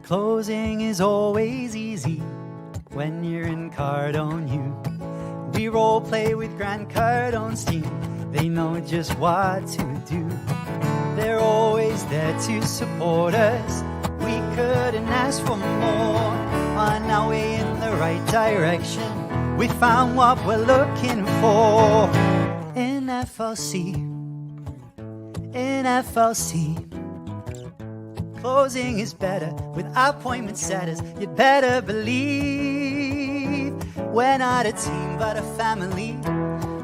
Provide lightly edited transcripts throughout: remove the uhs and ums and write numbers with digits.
Closing is always easy when you're in Cardone U. We role play with Grant Cardone's team. They know just what to do. They're always there to support us. We couldn't ask for more. On our way in the right direction, we found what we're looking for. In FLC, in FLC. Closing is better with appointment setters. You'd better believe we're not a team but a family.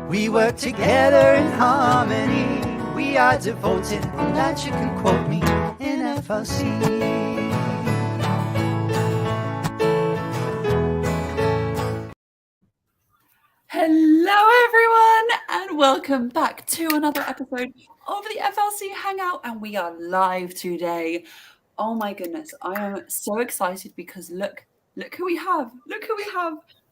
We work together in harmony. We are devoted, on that you can quote me, in FLC. Hello everyone and welcome back to another episode of the FLC Hangout, and we are live today. Oh my goodness, I am so excited because look who we have. Look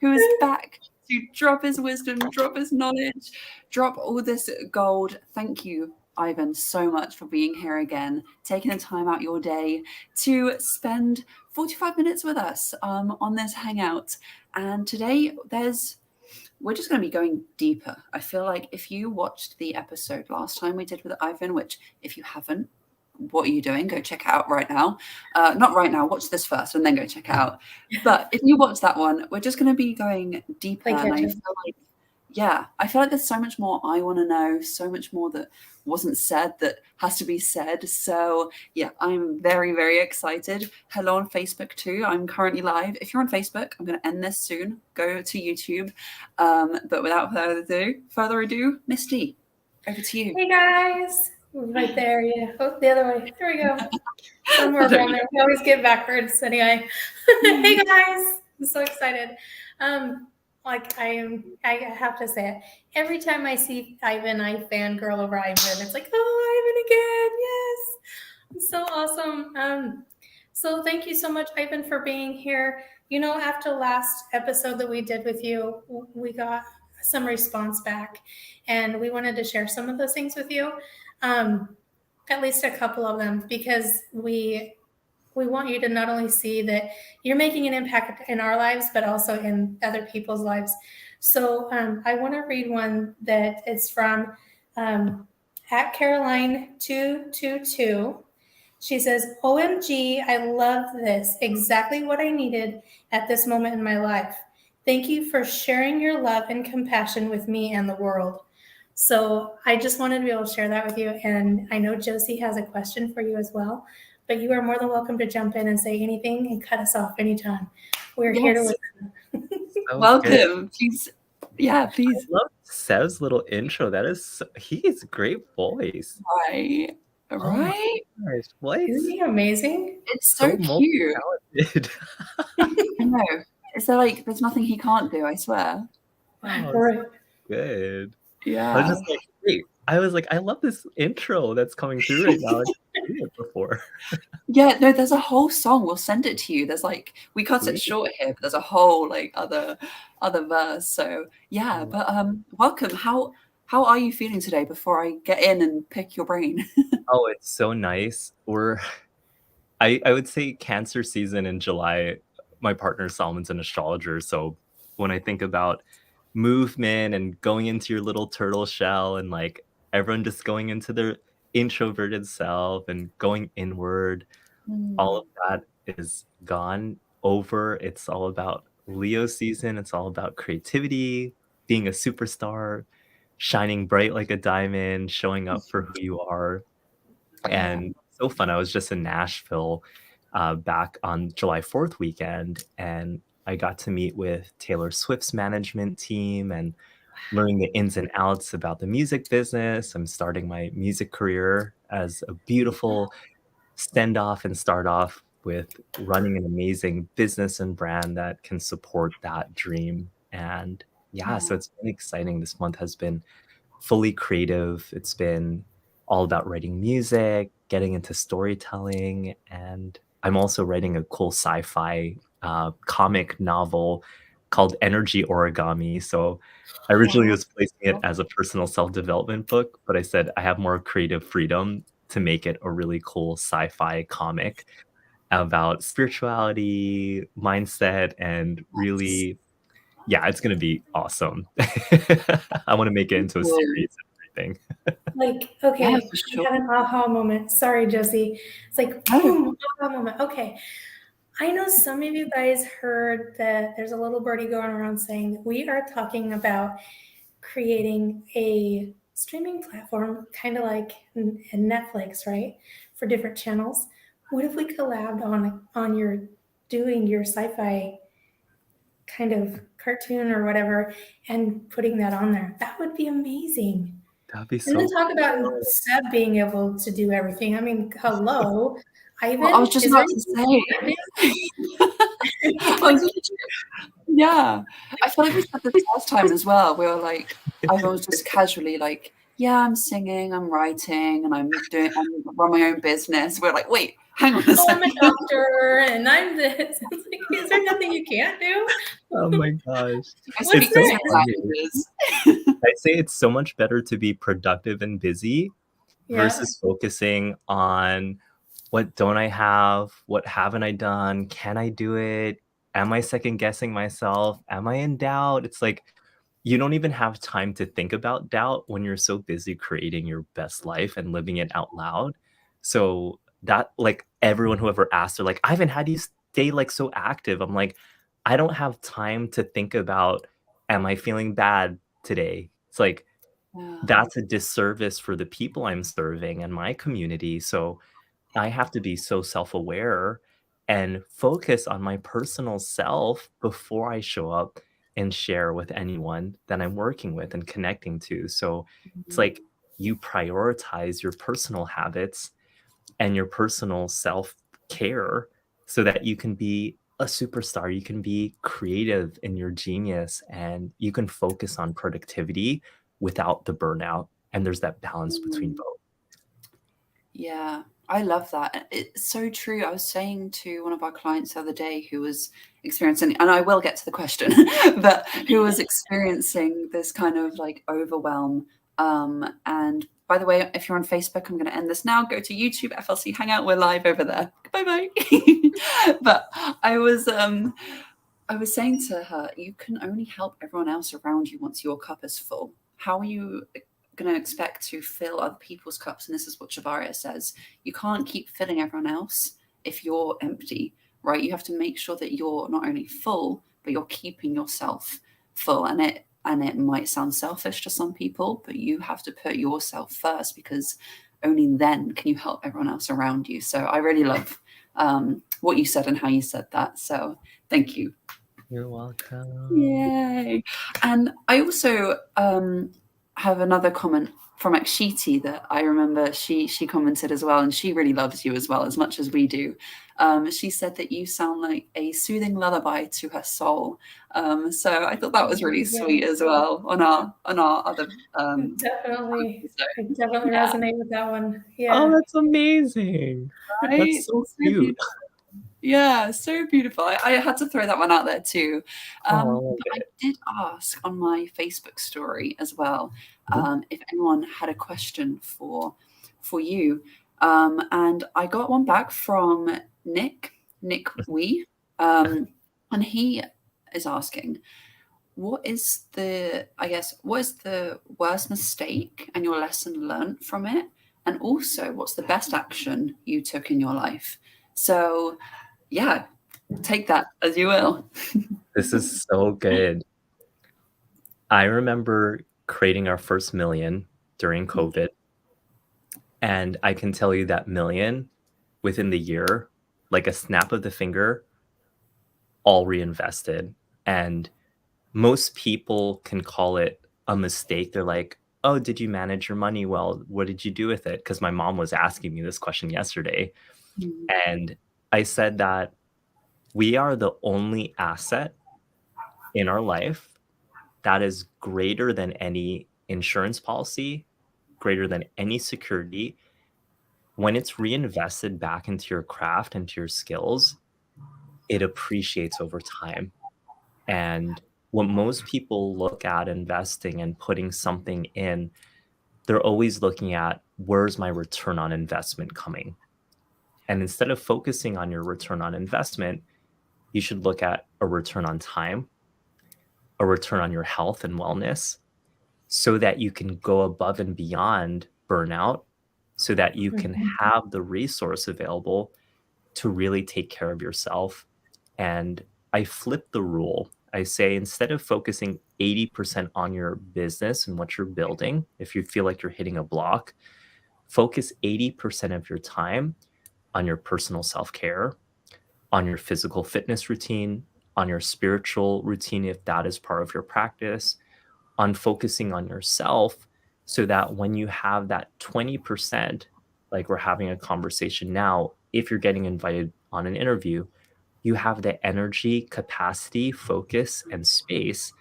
who is back to drop his wisdom, drop his knowledge, drop all this gold. Thank you, Ivan, so much for being here again, taking the time out your day to spend 45 minutes with us on this hangout. And today we're just going to be going deeper. I feel like if you watched the episode last time we did with Ivan, which if you haven't, what are you doing? Go check it out right now. Not right now, watch this first and then go check it out. But if you watch that one, we're just going to be going deeper. And I feel like there's so much more I want to know, so much more that wasn't said that has to be said. So yeah, I'm very, very excited. Hello on Facebook too. I'm currently live. If you're on Facebook, I'm going to end this soon. Go to YouTube. But without further ado, Misty, over to you. Hey guys. Right there, yeah. Oh, the other way. There we go. Somewhere around there. We always get backwards anyway. Hey guys. I'm so excited. I have to say it. Every time I see Ivan, I fangirl over Ivan. It's like, oh, Ivan again. Yes. It's so awesome. So thank you so much, Ivan, for being here. You know, after last episode that we did with you, we got some response back, and we wanted to share some of those things with you. At least a couple of them, because we want you to not only see that you're making an impact in our lives, but also in other people's lives. So I want to read one that is from at Caroline 222. She says, OMG, I love this. Exactly what I needed at this moment in my life. Thank you for sharing your love and compassion with me and the world. So I just wanted to be able to share that with you. And I know Josie has a question for you as well, but you are more than welcome to jump in and say anything and cut us off anytime. We're here to listen. Welcome. Please. I love Sev's little intro. He's a great voice. Right. Nice voice. Isn't he amazing? It's so cute. I know. Is there there's nothing he can't do, I swear. Oh, good. Yeah. I was like, I love this intro that's coming through right now. I've seen it before. Yeah, no, there's a whole song. We'll send it to you. There's we cut it short here, but there's a whole other verse. So yeah, but welcome. How are you feeling today before I get in and pick your brain? Oh, it's so nice. I would say Cancer season in July. My partner Salman's an astrologer, so when I think about movement and going into your little turtle shell and everyone just going into their introverted self and going inward, all of that is gone over. It's all about Leo season. It's all about creativity, being a superstar, shining bright like a diamond, showing up for who you are. And so fun. I was just in Nashville back on July 4th weekend, and I got to meet with Taylor Swift's management team and learning the ins and outs about the music business. I'm starting my music career as a beautiful start off with running an amazing business and brand that can support that dream. And so it's been exciting. This month has been fully creative. It's been all about writing music, getting into storytelling, and I'm also writing a cool sci-fi comic novel called Energy Origami. So I originally was placing it as a personal self-development book, but I said I have more creative freedom to make it a really cool sci-fi comic. about spirituality, mindset, and really, yeah, it's gonna be awesome. I want to make it into a Cool. series and everything. Like, Yeah, okay, for I sure. had an aha moment. Sorry, Josie. It's like, No. boom, aha moment. Okay. I know some of you guys heard that there's a little birdie going around saying that we are talking about creating a streaming platform, kind of like in Netflix, right? For different channels. What if we collabed on your doing your sci-fi kind of cartoon or whatever and putting that on there? That would be amazing. That'd be And then so talk about cool. Seb being able to do everything. I mean, hello, Ivan. Well, I was just is there about to anything say. you can't I do? was literally- yeah, I feel like we said this last time as well. We were like, I was just casually like, yeah, I'm singing, I'm writing, and I'm run my own business. We're like, wait, hang on a Oh, I'm a second. doctor and I'm this. It's like, is there nothing you can't do? Oh my gosh. I What's speak so different next? funny. languages. I'd say it's so much better to be productive and busy Yeah. versus focusing on what don't I have? What haven't I done? Can I do it? Am I second guessing myself? Am I in doubt? It's like you don't even have time to think about doubt when you're so busy creating your best life and living it out loud. So that like everyone who ever asked, they're like, Ivan, how do you stay like so active? I'm like, I don't have time to think about, am I feeling bad today? It's like Yeah. that's a disservice for the people I'm serving and my community. So I have to be so self-aware and focus on my personal self before I show up and share with anyone that I'm working with and connecting to. So it's like you prioritize your personal habits and your personal self-care so that you can be a superstar, you can be creative in your genius, and you can focus on productivity without the burnout. And there's that balance between both. Yeah, I love that. It's so true. I was saying to one of our clients the other day who was experiencing, and I will get to the question, but who was experiencing this kind of like overwhelm. And by the way, if you're on Facebook, I'm going to end this now. Go to YouTube, FLC Hangout. We're live over there. Bye bye. But I was saying to her, you can only help everyone else around you once your cup is full. How are you going to expect to fill other people's cups? And this is what Shavaria says. You can't keep filling everyone else if you're empty, right? You have to make sure that you're not only full, but you're keeping yourself full. And it might sound selfish to some people, but you have to put yourself first, because only then can you help everyone else around you. So I really love what you said and how you said that. So thank you. You're welcome. Yay. And I also have another comment from Akshiti that I remember she commented as well, and she really loves you as well, as much as we do. She said that you sound like a soothing lullaby to her soul. So I thought that was really sweet as well on our other Definitely. episode. I definitely Yeah. resonate with that one. Oh, Yeah. that's amazing. Right? That's so So cute. beautiful. Yeah, so beautiful. I had to throw that one out there too. Oh, But I did ask on my Facebook story as well Mhm. if anyone had a question for you. And I got one back from Nick Wee. And he is asking, what is the worst mistake and your lesson learned from it? And also, what's the best action you took in your life? So, yeah, take that as you will. This is so good. I remember creating our first million during COVID. And I can tell you that million within the year, like a snap of the finger, all reinvested. And most people can call it a mistake. They're like, oh, did you manage your money well? What did you do with it? Because my mom was asking me this question yesterday. And I said that we are the only asset in our life that is greater than any insurance policy, greater than any security. When it's reinvested back into your craft, into your skills, it appreciates over time. And what most people look at investing and putting something in, they're always looking at, where's my return on investment coming? And instead of focusing on your return on investment, you should look at a return on time, a return on your health and wellness, so that you can go above and beyond burnout, so that you can have the resource available to really take care of yourself. And I flip the rule. I say instead of focusing 80% on your business and what you're building, if you feel like you're hitting a block, focus 80% of your time on your personal self care, on your physical fitness routine, on your spiritual routine, if that is part of your practice, on focusing on yourself, so that when you have that 20%, like we're having a conversation now, if you're getting invited on an interview, you have the energy, capacity, focus, and space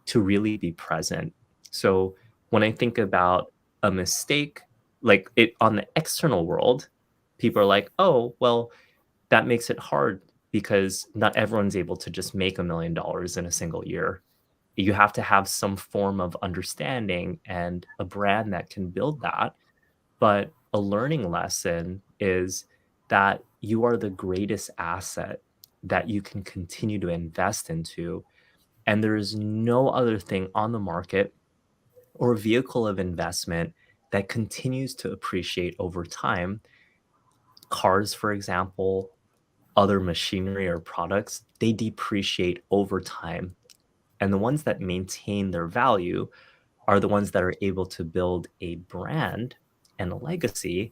to really be present. So when I think about a mistake, like it on the external world, people are like, oh, well, that makes it hard because not everyone's able to just make $1 million in a single year. You have to have some form of understanding and a brand that can build that. But a learning lesson is that you are the greatest asset that you can continue to invest into. And there is no other thing on the market or vehicle of investment that continues to appreciate over time. Cars, for example, other machinery or products, they depreciate over time. And the ones that maintain their value are the ones that are able to build a brand and a legacy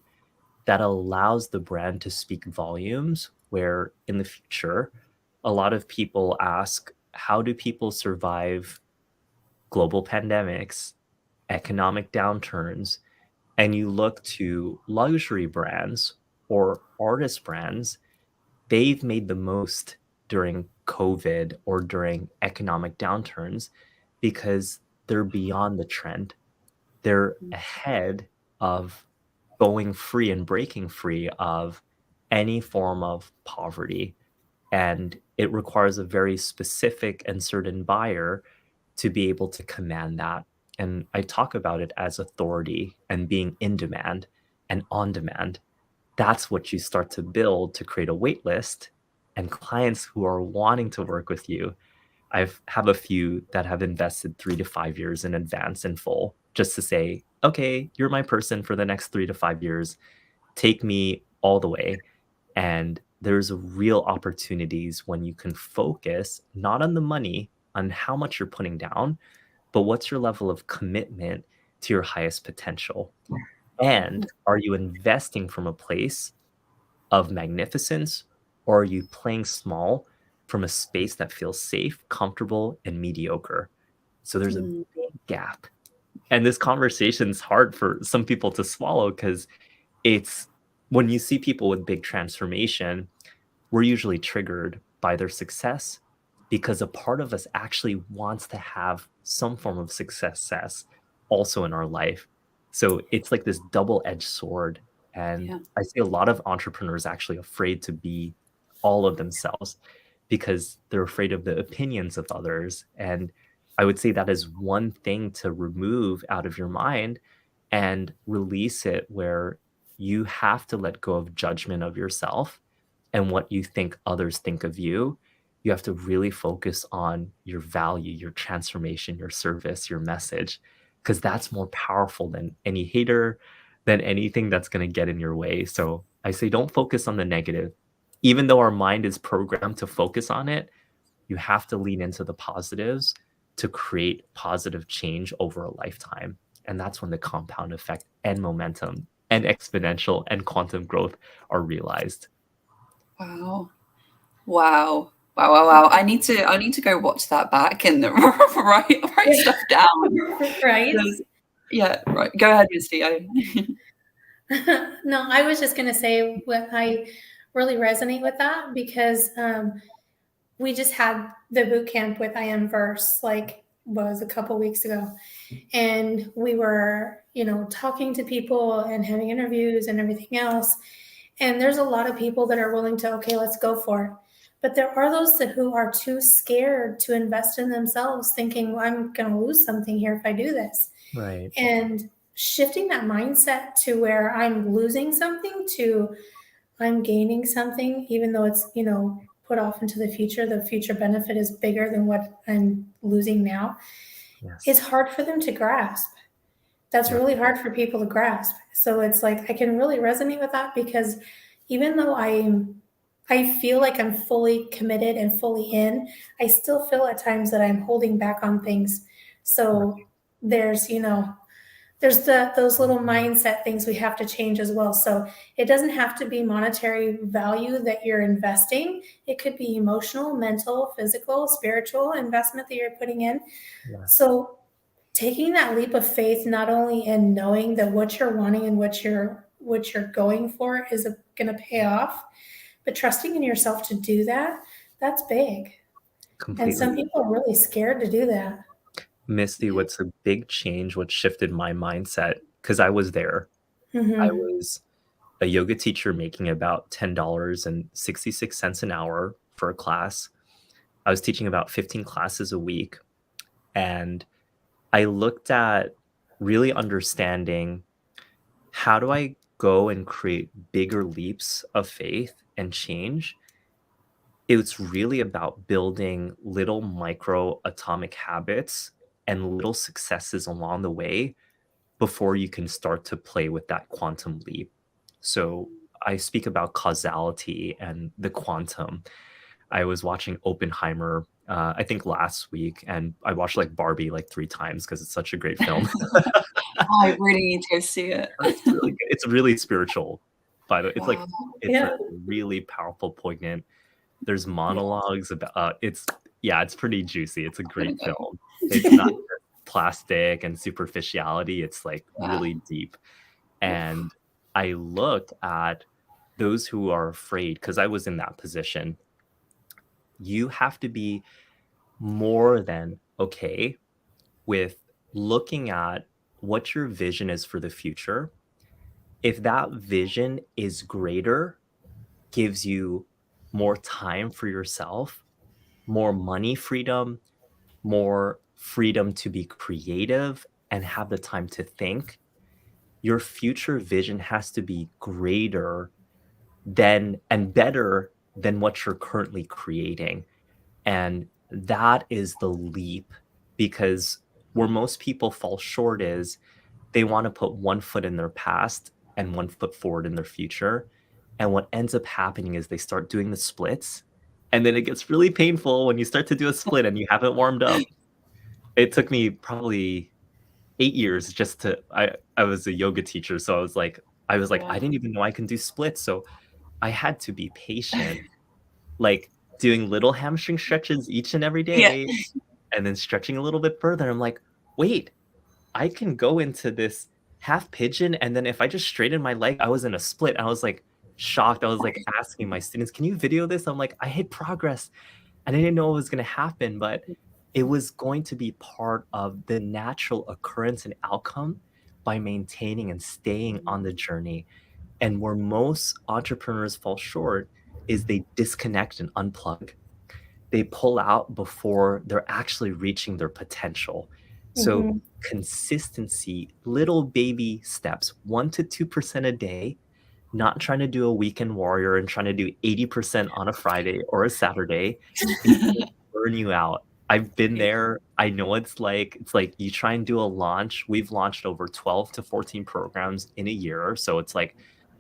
that allows the brand to speak volumes, where in the future, a lot of people ask, how do people survive global pandemics, economic downturns? And you look to luxury brands or artist brands, they've made the most during COVID or during economic downturns because they're beyond the trend. They're ahead of going free and breaking free of any form of poverty. And it requires a very specific and certain buyer to be able to command that. And I talk about it as authority and being in demand and on demand. That's what you start to build to create a wait list and clients who are wanting to work with you. I have a few that have invested 3 to 5 years in advance in full, just to say, okay, you're my person for the next 3 to 5 years. Take me all the way. And there's real opportunities when you can focus not on the money, on how much you're putting down, but what's your level of commitment to your highest potential. And are you investing from a place of magnificence, or are you playing small from a space that feels safe, comfortable, and mediocre? So there's a big gap. And this conversation's hard for some people to swallow because it's when you see people with big transformation, we're usually triggered by their success because a part of us actually wants to have some form of success also in our life. So it's like this double-edged sword. And I see a lot of entrepreneurs actually afraid to be all of themselves because they're afraid of the opinions of others. And I would say that is one thing to remove out of your mind and release it, where you have to let go of judgment of yourself and what you think others think of you. You have to really focus on your value, your transformation, your service, your message, because that's more powerful than any hater, than anything that's going to get in your way. So I say, don't focus on the negative. Even though our mind is programmed to focus on it, you have to lean into the positives to create positive change over a lifetime. And that's when the compound effect and momentum and exponential and quantum growth are realized. Wow. Wow. Wow, wow, wow. I need to go watch that back and write stuff down. Right? Yeah, right. Go ahead, Misty. No, I was just going to say what I really resonate with that because we just had the boot camp with I Am Verse, was a couple weeks ago. And we were, talking to people and having interviews and everything else. And there's a lot of people that are willing to, okay, let's go for it. But there are those who are too scared to invest in themselves, thinking, well, I'm going to lose something here if I do this. Right. And shifting that mindset to where I'm losing something to, I'm gaining something, even though it's, put off into the future benefit is bigger than what I'm losing now. Yes. It's hard for them to grasp. That's Yeah. really hard for people to grasp. So it's like I can really resonate with that, because even though I feel like I'm fully committed and fully in, I still feel at times that I'm holding back on things. So there's, there's those little mindset things we have to change as well. So it doesn't have to be monetary value that you're investing. It could be emotional, mental, physical, spiritual investment that you're putting in. Yeah. So taking that leap of faith, not only in knowing that what you're wanting and what you're going for is going to pay off, but trusting in yourself to do that, that's big. Completely. And some people are really scared to do that. Misty, what's a big change, what shifted my mindset, because I was there. Mm-hmm. I was a yoga teacher making about $10.66 an hour for a class. I was teaching about 15 classes a week. And I looked at really understanding, how do I go and create bigger leaps of faith and change? It's really about building little micro atomic habits and little successes along the way before you can start to play with that quantum leap. So I speak about causality and the quantum. I was watching Oppenheimer, I think last week, and I watched like Barbie like 3 times because it's such a great film. I really need to go see it. It's really good. It's really spiritual, by the way. It's like, Wow. it's Yeah. like really powerful, poignant. There's monologues about it's pretty juicy. It's a great film. It's not just plastic and superficiality. It's like Wow. really deep. And I look at those who are afraid, because I was in that position. You have to be more than okay with looking at what your vision is for the future. If that vision is greater, gives you more time for yourself, more money freedom, more freedom to be creative and have the time to think, your future vision has to be greater than and better than what you're currently creating. And that is the leap, because where most people fall short is they want to put one foot in their past and one foot forward in their future. And what ends up happening is they start doing the splits. And then it gets really painful when you start to do a split and you haven't warmed up. It took me probably 8 years just to, I was a yoga teacher. So I was like, I didn't even know I can do splits. So I had to be patient, like doing little hamstring stretches each and every day, and then stretching a little bit further. I'm like, wait, I can go into this half pigeon, and then if I just straighten my leg, I was in a split. I was like shocked. I was like asking my students, can you video this? I'm like, I hit progress. And I didn't know it was going to happen, but it was going to be part of the natural occurrence and outcome by maintaining and staying on the journey. And where most entrepreneurs fall short is they disconnect and unplug. They pull out before they're actually reaching their potential. So consistency, little baby steps, 1 to 2% a day, not trying to do a weekend warrior and trying to do 80% on a Friday or a Saturday, is gonna burn you out. I've been there. I know it's like you try and do a launch. We've launched over 12 to 14 programs in a year. So it's like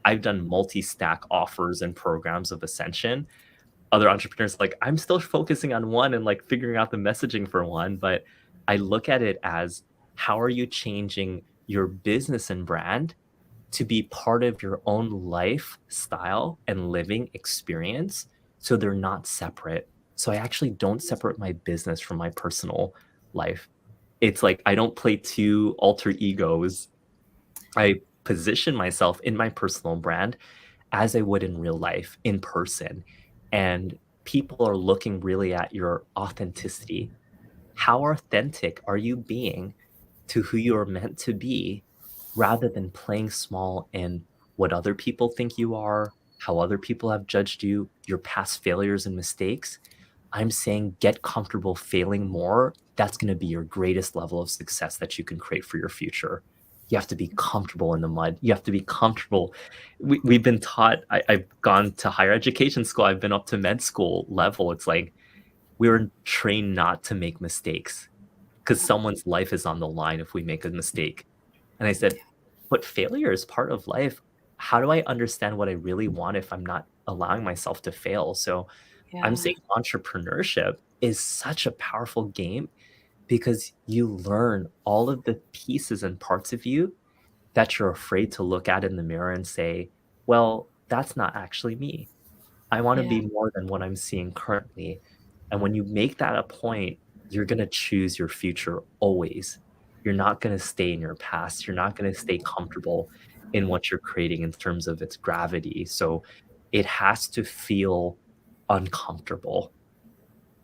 I've done multi-stack offers and programs of Ascension. Other entrepreneurs like, I'm still focusing on one and like figuring out the messaging for one. But I look at it as, how are you changing your business and brand to be part of your own lifestyle and living experience, so they're not separate? So I actually don't separate my business from my personal life. It's like I don't play 2 alter egos. I position myself in my personal brand as I would in real life, in person. And people are looking really at your authenticity. How authentic are you being to who you are meant to be, rather than playing small in what other people think you are, how other people have judged you, your past failures and mistakes? I'm saying get comfortable failing more. That's going to be your greatest level of success that you can create for your future. You have to be comfortable in the mud. You have to be comfortable. We've been taught, I've gone to higher education school, I've been up to med school level. It's like we were trained not to make mistakes because someone's life is on the line if we make a mistake. And I said, but failure is part of life. How do I understand what I really want if I'm not allowing myself to fail? So I'm Yeah. saying entrepreneurship is such a powerful game because you learn all of the pieces and parts of you that you're afraid to look at in the mirror and say, well, that's not actually me. I want to Yeah. be more than what I'm seeing currently. And when you make that a point, you're going to choose your future always. You're not going to stay in your past. You're not going to stay comfortable in what you're creating in terms of its gravity. So it has to feel uncomfortable.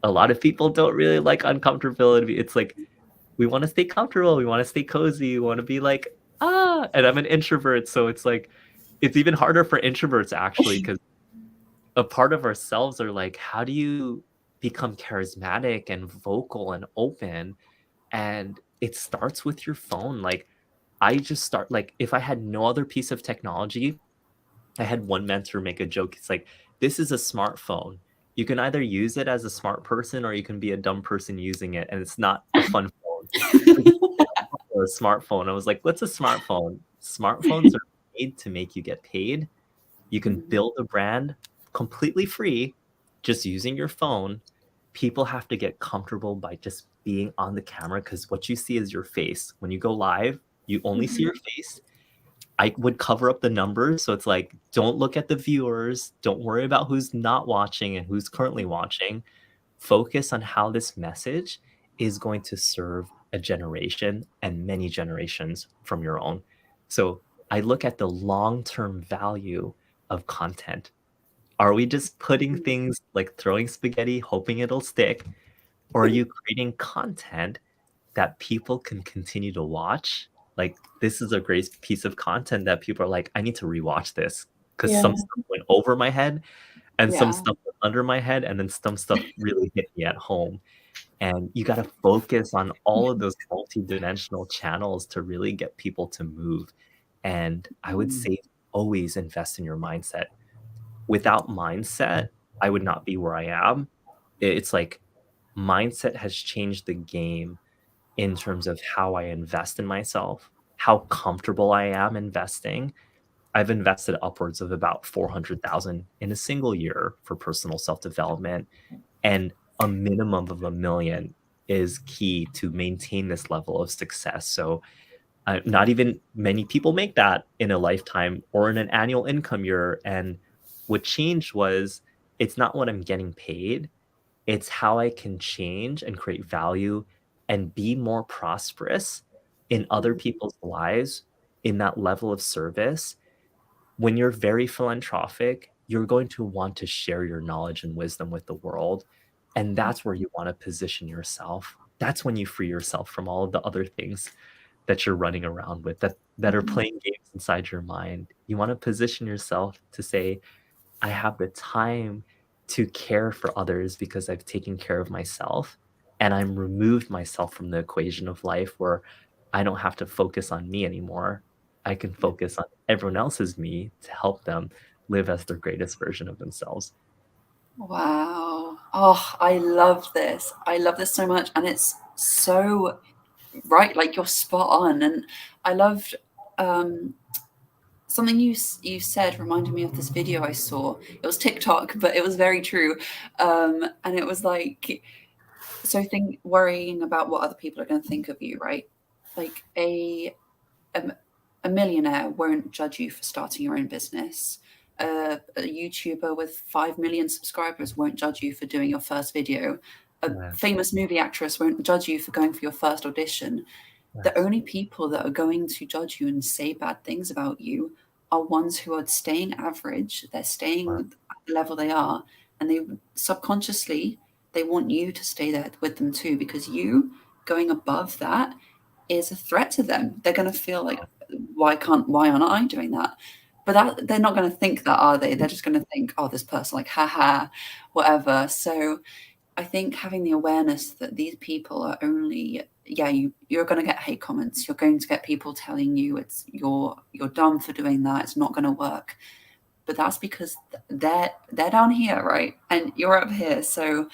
A lot of people don't really like uncomfortability. It's like we want to stay comfortable, we want to stay cozy, we want to be like, ah, and I'm an introvert, so it's like it's even harder for introverts actually because a part of ourselves are like, how do you become charismatic and vocal and open? And it starts with your phone. Like I just start like if I had no other piece of technology, I had one mentor make a joke. It's like, this is a smartphone. You can either use it as a smart person or you can be a dumb person using it, and it's not a fun phone. Or a smartphone. I was like, what's a smartphone? Smartphones are made to make you get paid. You can build a brand completely free just using your phone. People have to get comfortable by just being on the camera because what you see is your face. When you go live, you only see your face. I would cover up the numbers. So it's like, don't look at the viewers. Don't worry about who's not watching and who's currently watching. Focus on how this message is going to serve a generation and many generations from your own. So I look at the long-term value of content. Are we just putting things like throwing spaghetti, hoping it'll stick? Or are you creating content that people can continue to watch? Like, this is a great piece of content that people are like, I need to rewatch this because some Yeah. stuff went over my head and some Yeah. stuff went under my head, and then some stuff really hit me at home. And you got to focus on all of those multi-dimensional channels to really get people to move. And I would say always invest in your mindset. Without mindset, I would not be where I am. It's like mindset has changed the game in terms of how I invest in myself, how comfortable I am investing. I've invested upwards of about 400,000 in a single year for personal self-development, and a minimum of 1 million is key to maintain this level of success. So not even many people make that in a lifetime or in an annual income year. And what changed was it's not what I'm getting paid, it's how I can change and create value and be more prosperous in other people's lives in that level of service. When you're very philanthropic, you're going to want to share your knowledge and wisdom with the world. And that's where you want to position yourself. That's when you free yourself from all of the other things that you're running around with that are playing games inside your mind. You want to position yourself to say, I have the time to care for others because I've taken care of myself and I'm removed myself from the equation of life where I don't have to focus on me anymore. I can focus on everyone else's me to help them live as their greatest version of themselves. Wow. Oh, I love this. I love this so much. And it's so right. Like you're spot on. And I loved something you said reminded me of this video I saw. It was TikTok, but it was very true. And it was like, so worrying about what other people are going to think of you, right? Like a millionaire won't judge you for starting your own business. A YouTuber with 5 million subscribers won't judge you for doing your first video. A famous movie actress won't judge you for going for your first audition. The only people that are going to judge you and say bad things about you are ones who are staying average. They're staying at the level they are, and they subconsciously they want you to stay there with them too, because you going above that is a threat to them. They're going to feel like, why aren't I doing that? But they're not going to think that, are they? They're just going to think, oh, this person, like, haha, whatever. So I think having the awareness that these people are only yeah, you're going to get hate comments. You're going to get people telling you you're dumb for doing that. It's not going to work. But that's because they're down here, right? And you're up here. So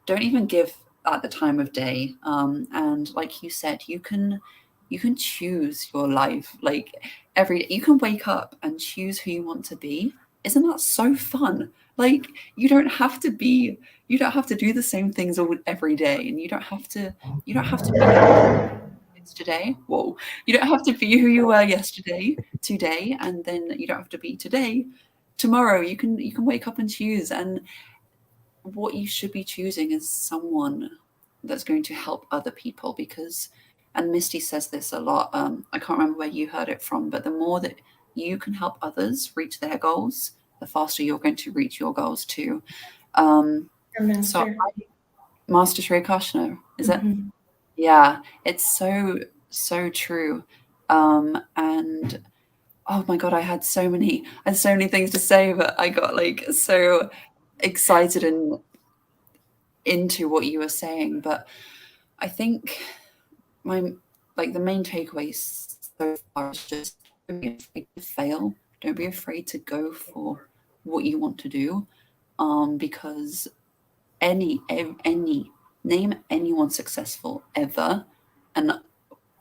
don't even give at the time of day. And like you said, you can choose your life. Like you can wake up and choose who you want to be. Isn't that so fun? Like you don't have to do the same things every day, and you don't have to be yesterday. Whoa. You don't have to be who you were yesterday, today, and then you don't have to be today, tomorrow. You can wake up and choose, and what you should be choosing is someone that's going to help other people, because, and Misty says this a lot, I can't remember where you heard it from, but the more that you can help others reach their goals, the faster you're going to reach your goals too. Master. Master Sri Krishna, is it? Yeah, it's so true. And oh my God, I had so many things to say, but I got like so excited and into what you were saying. But I think the main takeaways so far is just don't be afraid to fail. Don't be afraid to go for what you want to do. Because name anyone successful ever, and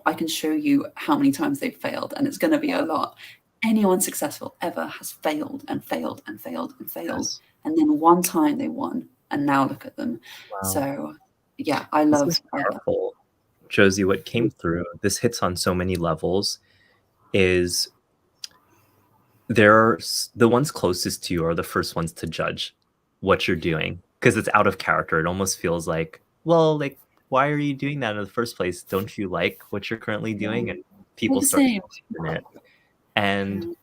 I can show you how many times they've failed, and it's going to be a lot. Anyone successful ever has failed and failed and failed and failed. Yes. And then one time they won, and now look at them. Wow. So yeah, I This love is powerful. Josie, what came through, this hits on so many levels, is the ones closest to you are the first ones to judge what you're doing, because it's out of character. It almost feels like, well, like, why are you doing that in the first place? Don't you like what you're currently doing? And people start to question it. And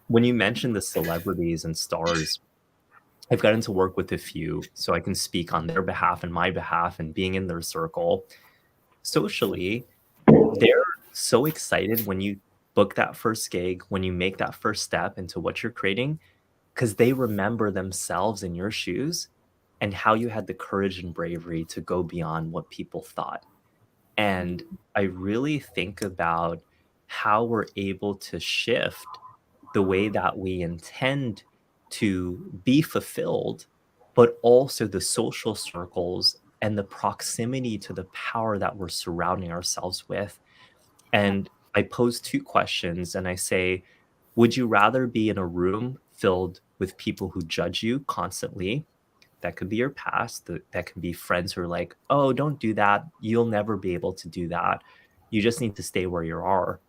when you mentioned the celebrities and stars, I've gotten to work with a few, so I can speak on their behalf and my behalf, and being in their circle. Socially, they're so excited when you book that first gig, when you make that first step into what you're creating, because they remember themselves in your shoes and how you had the courage and bravery to go beyond what people thought. And I really think about how we're able to shift the way that we intend to be fulfilled, but also the social circles and the proximity to the power that we're surrounding ourselves with. And I pose two questions and I say, would you rather be in a room filled with people who judge you constantly? That could be your past. That can be friends who are like, oh, don't do that. You'll never be able to do that. You just need to stay where you are.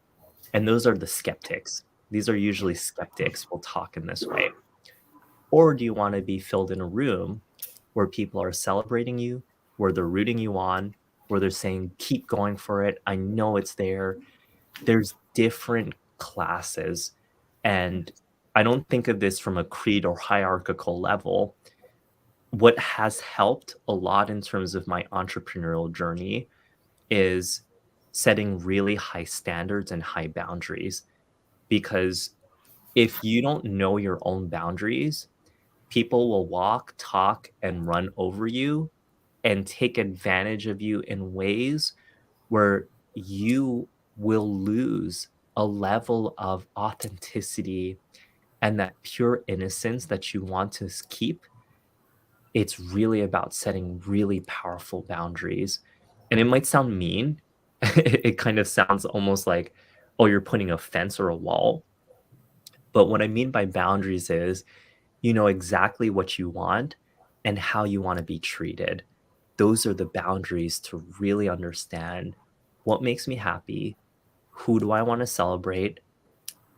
And those are the skeptics. These are usually skeptics will talk in this way. Or do you want to be filled in a room where people are celebrating you, where they're rooting you on, where they're saying, keep going for it. I know it's there. There's different classes. And I don't think of this from a creed or hierarchical level. What has helped a lot in terms of my entrepreneurial journey is setting really high standards and high boundaries. Because if you don't know your own boundaries, people will walk, talk, and run over you and take advantage of you in ways where you will lose a level of authenticity and that pure innocence that you want to keep. It's really about setting really powerful boundaries. And it might sound mean. It kind of sounds almost like, oh, you're putting a fence or a wall. But what I mean by boundaries is you know exactly what you want and how you want to be treated. Those are the boundaries to really understand what makes me happy, who do I want to celebrate.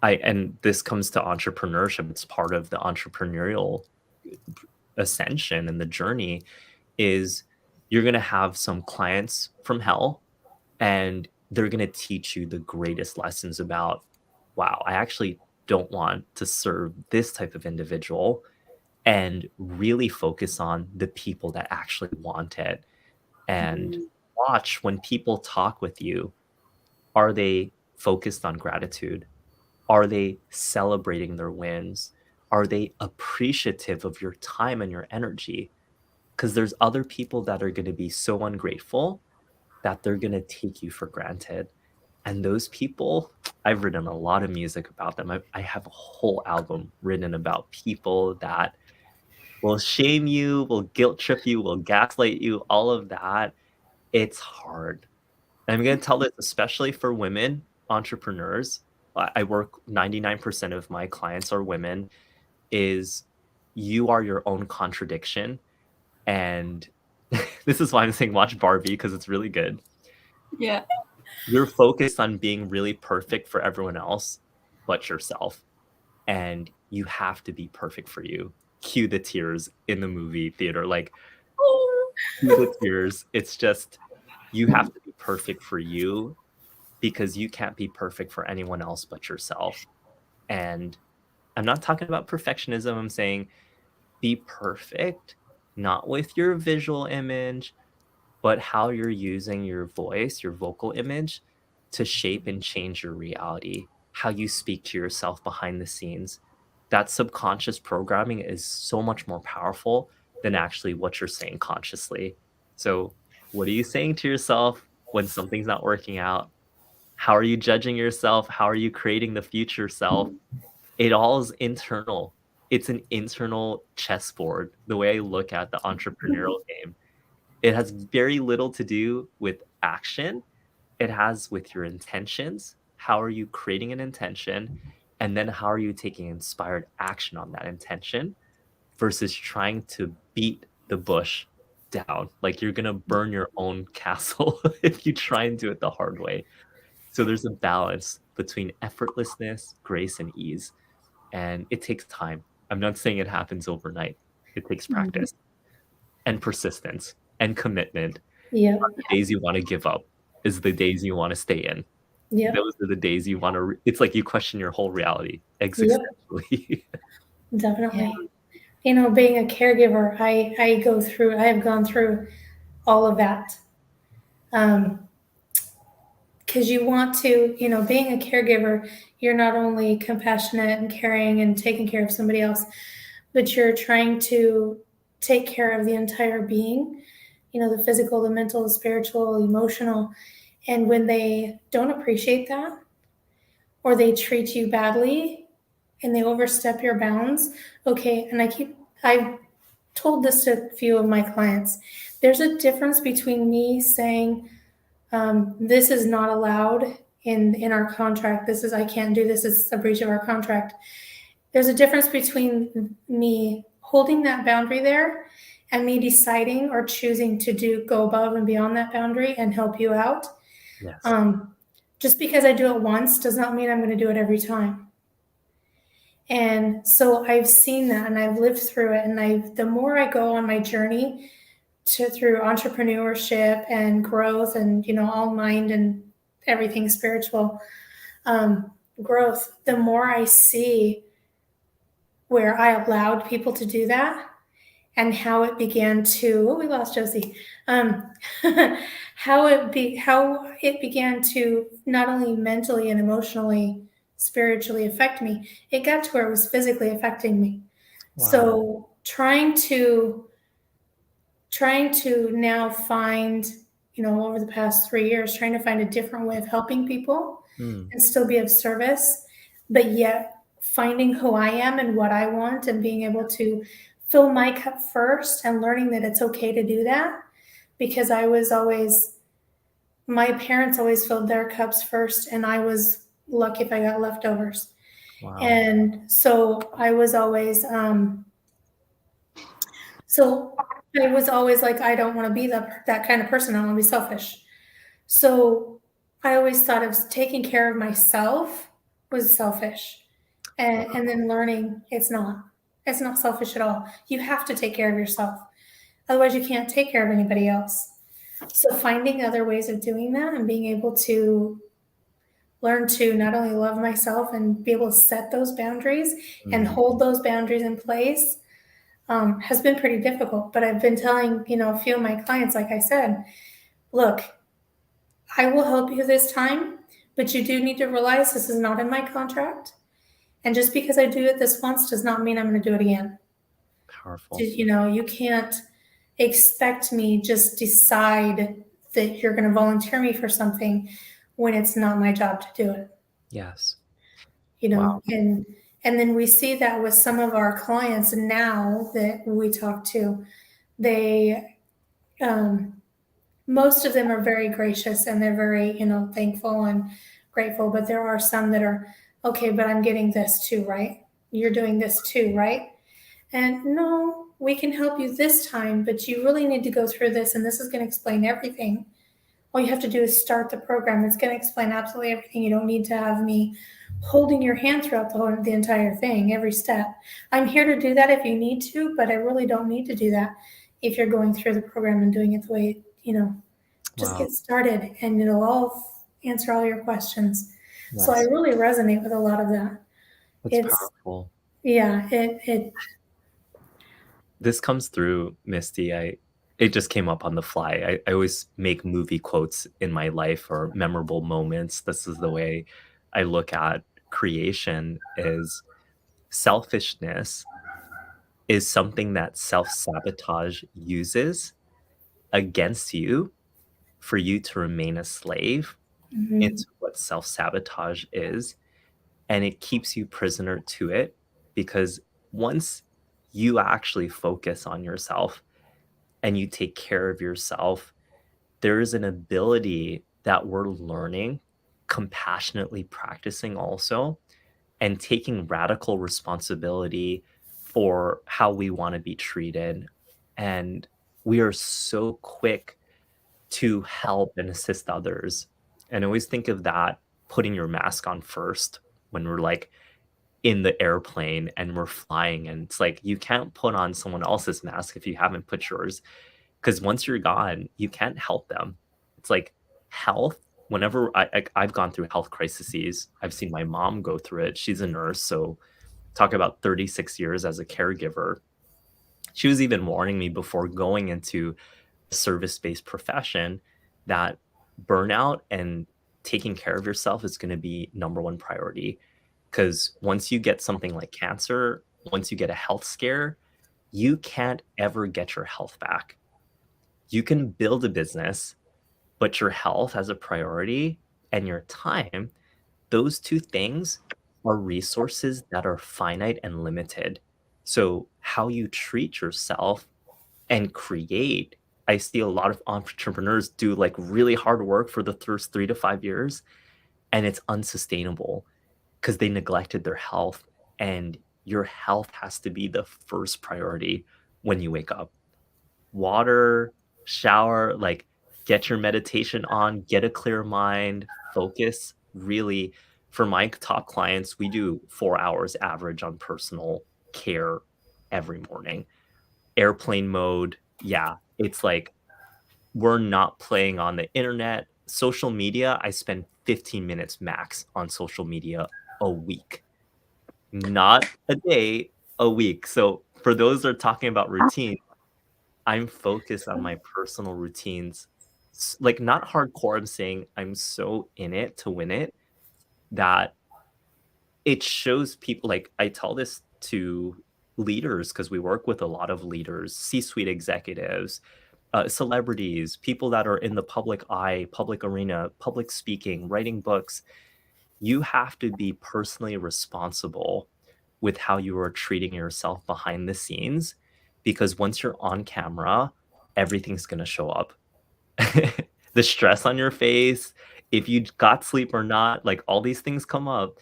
And this comes to entrepreneurship. It's part of the entrepreneurial ascension and the journey is you're going to have some clients from hell and they're going to teach you the greatest lessons about, wow, I actually don't want to serve this type of individual, and really focus on the people that actually want it. And watch when people talk with you, are they focused on gratitude? Are they celebrating their wins? Are they appreciative of your time and your energy? Because there's other people that are going to be so ungrateful that they're going to take you for granted. And those people, I've written a lot of music about them. I have a whole album written about people that will shame you, will guilt trip you, will gaslight you, all of that. It's hard. And I'm going to tell this, especially for women entrepreneurs. I work 99% of my clients are women, is you are your own contradiction. And this is why I'm saying watch Barbie, because it's really good. Yeah. You're focused on being really perfect for everyone else but yourself. And you have to be perfect for you. Cue the tears in the movie theater. Like, cue the tears. It's just, you have to be perfect for you because you can't be perfect for anyone else but yourself. And I'm not talking about perfectionism. I'm saying be perfect, not with your visual image, but how you're using your voice, your vocal image to shape and change your reality, how you speak to yourself behind the scenes. That subconscious programming is so much more powerful than actually what you're saying consciously. So, what are you saying to yourself when something's not working out? How are you judging yourself? How are you creating the future self? It all is internal. It's an internal chessboard, the way I look at the entrepreneurial game. It has very little to do with action. It has with your intentions. How are you creating an intention? And then how are you taking inspired action on that intention versus trying to beat the bush down? Like you're going to burn your own castle if you try and do it the hard way. So there's a balance between effortlessness, grace, and ease. And it takes time. I'm not saying it happens overnight. It takes practice and persistence and commitment. Yeah. The days you want to give up is the days you want to stay in. Yeah. Those are the days you want to, it's like you question your whole reality existentially. Definitely. You know, being a caregiver, I have gone through all of that. Because you want to, you know, being a caregiver, you're not only compassionate and caring and taking care of somebody else, but you're trying to take care of the entire being, you know, the physical, the mental, the spiritual, emotional. And when they don't appreciate that, or they treat you badly and they overstep your bounds, okay, and I've told this to a few of my clients, there's a difference between me saying, this is not allowed in our contract. I can't do this. It's a breach of our contract. There's a difference between me holding that boundary there and me deciding or choosing to go above and beyond that boundary and help you out. Yes. Just because I do it once does not mean I'm going to do it every time. And so I've seen that and I've lived through it. And the more I go on my journey through entrepreneurship and growth and, you know, all mind and everything spiritual growth, the more I see where I allowed people to do that and how it began to, we lost Josie, how it began to not only mentally and emotionally, spiritually affect me, it got to where it was physically affecting me. Wow. So trying to now find, you know, over the past 3 years, trying to find a different way of helping people and still be of service, but yet finding who I am and what I want and being able to fill my cup first and learning that it's okay to do that, because my parents always filled their cups first and I was lucky if I got leftovers. Wow. And so I was always like, I don't want to be that kind of person. I want to be selfish. So I always thought of taking care of myself was selfish. And then learning it's not selfish at all. You have to take care of yourself. Otherwise you can't take care of anybody else. So finding other ways of doing that and being able to learn to not only love myself and be able to set those boundaries and hold those boundaries in place has been pretty difficult. But I've been telling, you know, a few of my clients, like I said, look, I will help you this time, but you do need to realize this is not in my contract. And just because I do it this once does not mean I'm going to do it again. Powerful. You know, you can't expect me just decide that you're going to volunteer me for something when it's not my job to do it. Yes. You know, Wow. and then we see that with some of our clients now that we talk to. They most of them are very gracious and they're very, thankful and grateful, but there are some that are, okay, but I'm getting this too, right? You're doing this too, right? And no, we can help you this time, but you really need to go through this, and this is going to explain everything. All you have to do is start the program. It's going to explain absolutely everything. You don't need to have me holding your hand throughout the entire thing, every step. I'm here to do that if you need to, but I really don't need to do that if you're going through the program and doing it the way, just Wow. get started and it'll all answer all your questions. So I Yes. really resonate with a lot of that. That's It's, powerful. yeah, it This comes through, Misty. It just came up on the fly. I always make movie quotes in my life or memorable moments. This is the way I look at creation is selfishness is something that self-sabotage uses against you for you to remain a slave mhm, into what self-sabotage is, and it keeps you prisoner to it because once you actually focus on yourself and you take care of yourself, there is an ability that we're learning, compassionately practicing also, and taking radical responsibility for how we want to be treated. And we are so quick to help and assist others. And I always think of that putting your mask on first when we're like in the airplane and we're flying. And it's like you can't put on someone else's mask if you haven't put yours. Because once you're gone, you can't help them. It's like health. Whenever I've gone through health crises, I've seen my mom go through it. She's a nurse, so talk about 36 years as a caregiver. She was even warning me before going into a service-based profession that burnout and taking care of yourself is going to be number one priority. Because once you get something like cancer, once you get a health scare, you can't ever get your health back. You can build a business, but your health as a priority and your time, those two things are resources that are finite and limited. So, how you treat yourself and create, I see a lot of entrepreneurs do like really hard work for the first 3 to 5 years, and it's unsustainable because they neglected their health. And your health has to be the first priority when you wake up. Water, shower, like get your meditation on, get a clear mind, focus. Really, for my top clients, we do 4 hours average on personal care every morning. Airplane mode, yeah, it's like we're not playing on the internet. Social media, I spend 15 minutes max on social media a week, not a day, a week. So for those that are talking about routine, I'm focused on my personal routines. Like not hardcore. I'm saying I'm so in it to win it that it shows people. Like I tell this to leaders because we work with a lot of leaders, C-suite executives, celebrities, people that are in the public eye, public arena, public speaking, writing books. You have to be personally responsible with how you are treating yourself behind the scenes because once you're on camera, everything's going to show up. The stress on your face, if you got sleep or not, like all these things come up.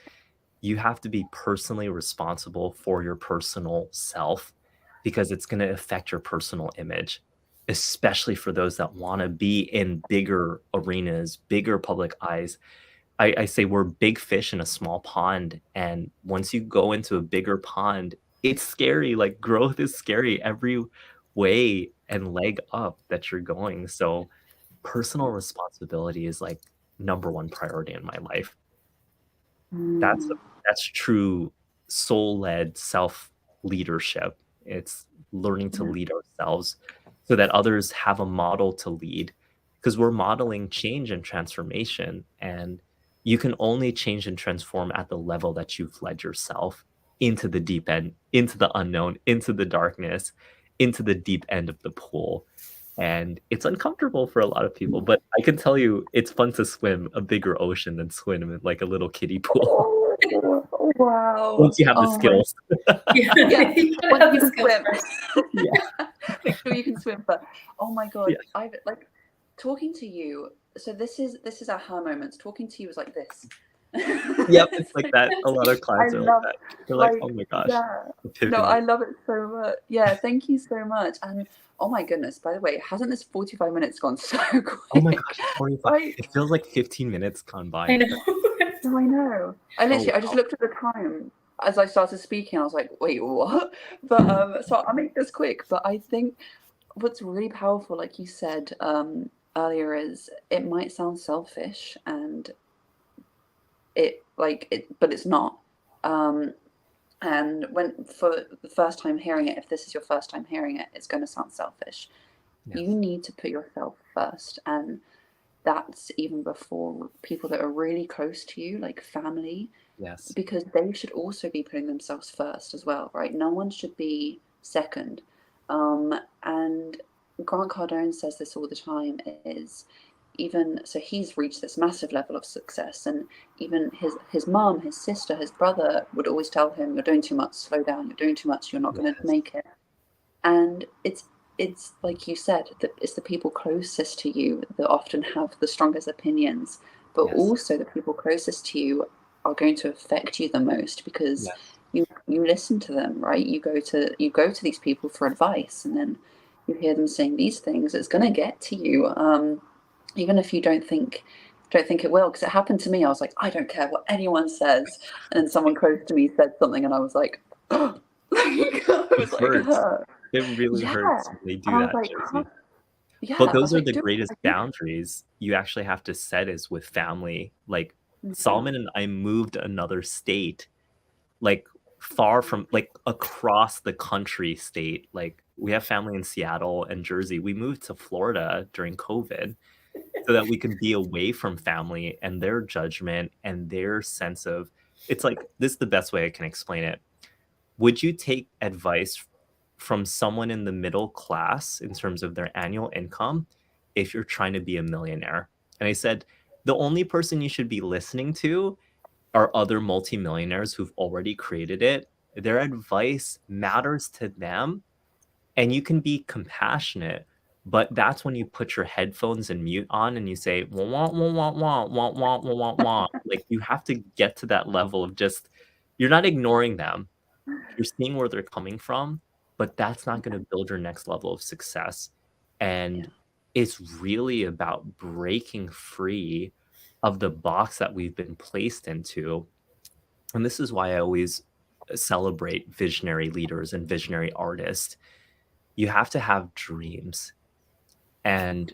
You have to be personally responsible for your personal self because it's going to affect your personal image, especially for those that want to be in bigger arenas, bigger public eyes. I say we're big fish in a small pond. And once you go into a bigger pond, it's scary. Like growth is scary every way and leg up that you're going. So personal responsibility is like number one priority in my life. That's Mm. that's true soul-led self leadership. It's learning to Yeah. lead ourselves so that others have a model to lead because we're modeling change and transformation, and you can only change and transform at the level that you've led yourself into the deep end, into the unknown, into the darkness, into the deep end of the pool. and it's uncomfortable for a lot of people. But I can tell you, it's fun to swim a bigger ocean than swim in like a little kiddie pool Oh, wow. once you have the Oh my skills. Yeah, Yeah, you gotta once have you the can skills swim. first. Yeah. Make sure you can swim. But oh my god, Yeah. I've like talking to you. So this is aha moments. Talking to you is like this. Yep, it's It's like like, that. A lot of I clients are like love that. They're like, like oh my gosh, yeah. No, epiphany. I love it so much. Yeah, thank you so much. And oh my goodness, by the way, hasn't this 45 minutes gone so Oh my quick? gosh, it's 45. Like, It feels like 15 minutes gone by. I know. no, I know. I Oh literally, I just wow. looked at the time as I started speaking. I was like, wait, what? But so I'll make this quick. But I think what's really powerful, like you said earlier, is it might sound selfish, and but it's not. And when for the first time hearing it, if this is your first time hearing it, it's going to sound selfish. Yes. You need to put yourself first, and that's even before people that are really close to you, like family, Yes. because they should also be putting themselves first as well, right? No one should be second. And Grant Cardone says this all the time, is even so he's reached this massive level of success, and even his mom, his sister, his brother would always tell him, you're doing too much, slow down, you're doing too much, you're not going to Yes. make it. And it's like you said, that it's the people closest to you that often have the strongest opinions, but Yes. also the people closest to you are going to affect you the most, because Yes. you listen to them, right? You go to these people for advice, and then you hear them saying these things. It's going to get to you, even if you don't think it will, because it happened to me. I was like, I don't care what anyone says, and then someone close to me said something, and I was like, I It was like hurts. hurt. It really Yeah. hurts when they And do I was that, like, huh? Josie. Yeah, But I those was are like, the dude, greatest I think boundaries you actually have to set is with family. Like yeah. Solomon and I moved another state, like far from like across the country state. Like we have family in Seattle and Jersey. We moved to Florida during COVID so that we could be away from family and their judgment and their sense of it's like this is the best way I can explain it. Would you take advice from someone in the middle class in terms of their annual income if you're trying to be a millionaire? And I said, the only person you should be listening to are other multimillionaires who've already created it. Their advice matters to them, and you can be compassionate. But that's when you put your headphones and mute on and you say, wah, wah, wah, wah, wah, wah, wah, wah, wah, wah. Like you have to get to that level of just, you're not ignoring them. You're seeing where they're coming from, but that's not going to build your next level of success. And it's really about breaking free of the box that we've been placed into. And this is why I always celebrate visionary leaders and visionary artists. You have to have dreams. And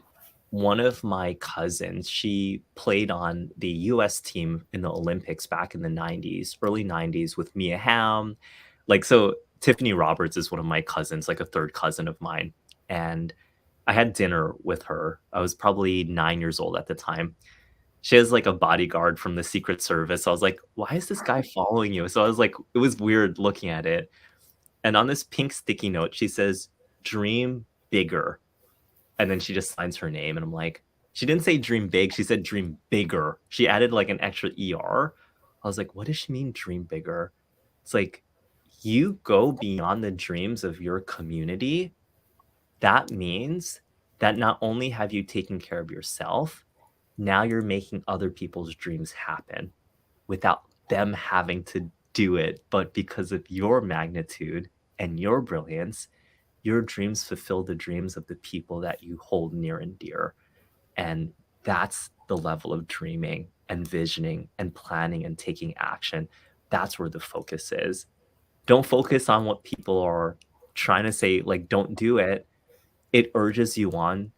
one of my cousins, she played on the US team in the Olympics back in the 90s, early 90s with Mia Hamm. Like, so Tiffany Roberts is one of my cousins, like a third cousin of mine. And I had dinner with her. I was probably 9 years old at the time. She has like a bodyguard from the Secret Service. I was like, why is this guy following you? So I was like, it was weird looking at it. And on this pink sticky note, she says, dream bigger. And then she just signs her name. And I'm like, she didn't say dream big. She said dream bigger. She added like an extra ER. I was like, what does she mean dream bigger? It's like, you go beyond the dreams of your community. That means that not only have you taken care of yourself, now you're making other people's dreams happen without them having to do it. But because of your magnitude and your brilliance, your dreams fulfill the dreams of the people that you hold near and dear. And that's the level of dreaming and visioning and planning and taking action. That's where the focus is. Don't focus on what people are trying to say, like, don't do it. It urges you on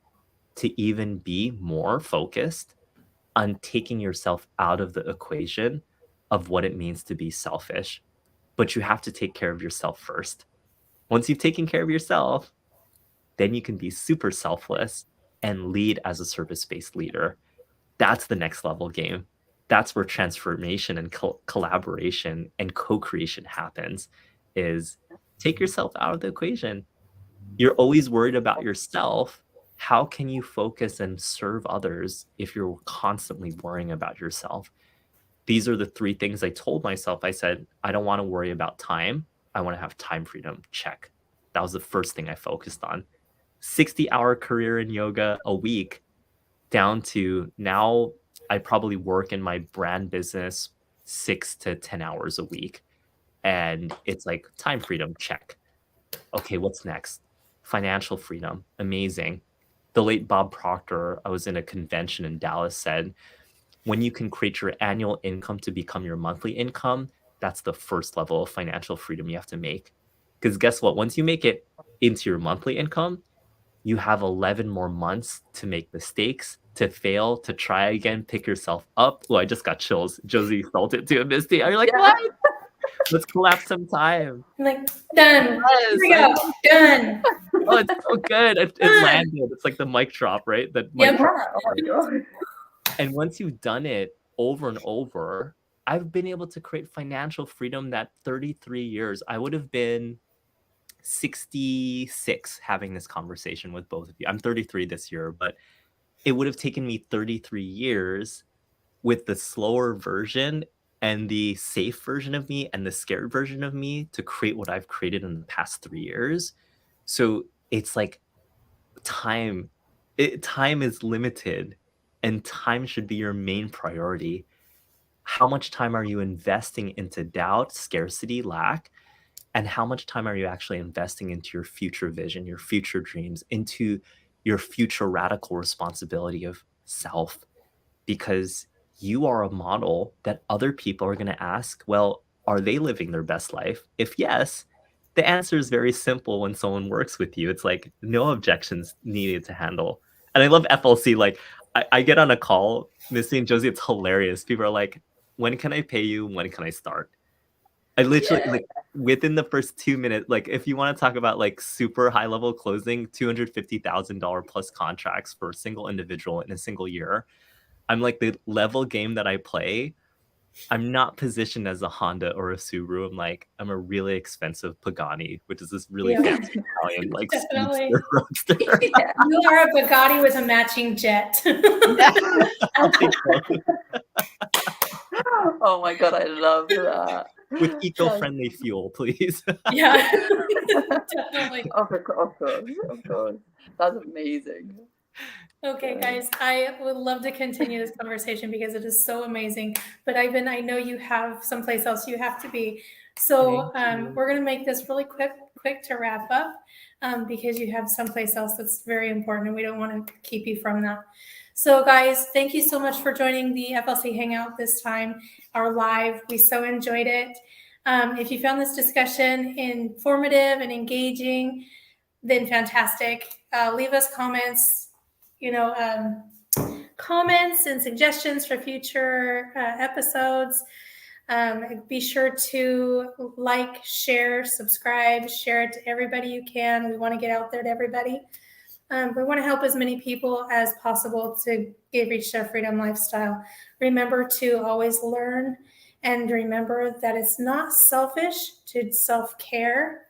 to even be more focused on taking yourself out of the equation of what it means to be selfish. But you have to take care of yourself first. Once you've taken care of yourself, then you can be super selfless and lead as a service-based leader. That's the next level game. That's where transformation and collaboration and co-creation happens, is take yourself out of the equation. You're always worried about yourself. How can you focus and serve others if you're constantly worrying about yourself? These are the 3 things I told myself. I said, I don't want to worry about time. I want to have time freedom. Check. That was the first thing I focused on. 60-hour career in yoga a week, down to now I probably work in my brand business 6 to 10 hours a week. And it's like time freedom, check. Okay, what's next? Financial freedom, amazing. The late Bob Proctor, I was in a convention in Dallas, said, when you can create your annual income to become your monthly income, that's the first level of financial freedom you have to make. Because guess what? Once you make it into your monthly income, you have 11 more months to make mistakes, to fail, to try again, pick yourself up. Oh, I just got chills. Josie felt it too, Misty. Are you like, what? Let's collapse some time. I'm like, done. Here we go. Done. Oh, it's so good. It landed. It's like the mic drop, right? The mic Yep. drop. Oh my God. And once you've done it over and over, I've been able to create financial freedom that 33 years. I would have been 66 having this conversation with both of you. I'm 33 this year, but it would have taken me 33 years with the slower version and the safe version of me and the scared version of me to create what I've created in the past 3 years. So it's like time is limited, and time should be your main priority. How much time are you investing into doubt, scarcity, lack? And how much time are you actually investing into your future vision, your future dreams, into your future radical responsibility of self? Because you are a model that other people are going to ask, well, are they living their best life? If yes, the answer is very simple when someone works with you. It's like no objections needed to handle. And I love FLC. Like I get on a call, Missy and Josie, it's hilarious. People are like, when can I pay you? When can I start? I literally like within the first 2 minutes, like if you want to talk about like super high level closing, $250,000 plus contracts for a single individual in a single year. I'm like the level game that I play. I'm not positioned as a Honda or a Subaru. I'm a really expensive Pagani, which is this really fancy Italian like Definitely. speedster roadster. You are a Bugatti with a matching jet. I'll take both. Oh my God, I love that. With eco-friendly fuel, please. Yeah, definitely. Of course. That's amazing. Okay, guys, I would love to continue this conversation because it is so amazing. But Ivan, I know you have someplace else you have to be. So we're going to make this really quick to wrap up because you have someplace else that's very important and we don't want to keep you from that. So guys, thank you so much for joining the FLC Hangout this time, our live. We so enjoyed it. If you found this discussion informative and engaging, then fantastic. Leave us comments, comments and suggestions for future episodes. Be sure to like, share, subscribe, share it to everybody you can. We want to get out there to everybody. We want to help as many people as possible to reach their freedom lifestyle. Remember to always learn and remember that it's not selfish to self-care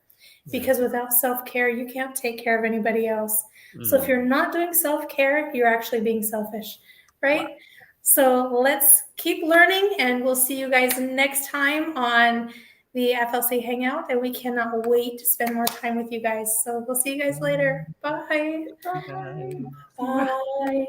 because without self-care, you can't take care of anybody else. So if you're not doing self-care, you're actually being selfish, right? Wow. So let's keep learning and we'll see you guys next time on the FLC Hangout, and we cannot wait to spend more time with you guys. So we'll see you guys later. Bye. Bye. Bye.